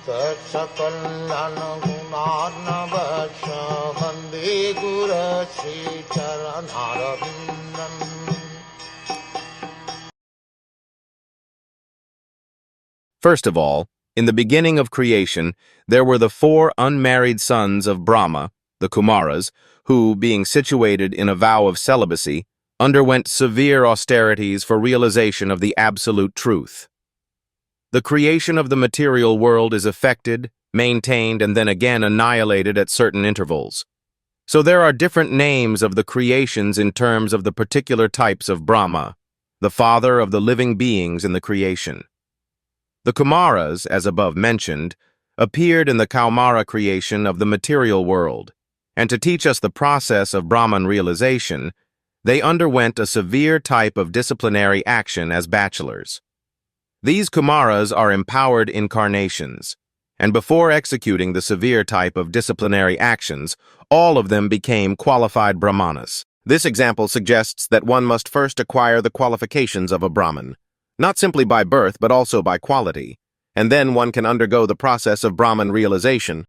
Sakal Gunar Vande Guru Sri Charanaravindan. First of all, in the beginning of creation, there were the 4 unmarried sons of Brahma, the Kumaras, who, being situated in a vow of celibacy, underwent severe austerities for realization of the absolute truth. The creation of the material world is affected, maintained, and then again annihilated at certain intervals. So there are different names of the creations in terms of the particular types of Brahma, the father of the living beings in the creation. The Kumaras, as above mentioned, appeared in the Kaumara creation of the material world, and to teach us the process of Brahman realization, they underwent a severe type of disciplinary action as bachelors. These Kumaras are empowered incarnations, and before executing the severe type of disciplinary actions, all of them became qualified Brahmanas. This example suggests that one must first acquire the qualifications of a Brahman, not simply by birth but also by quality, and then one can undergo the process of Brahman realization.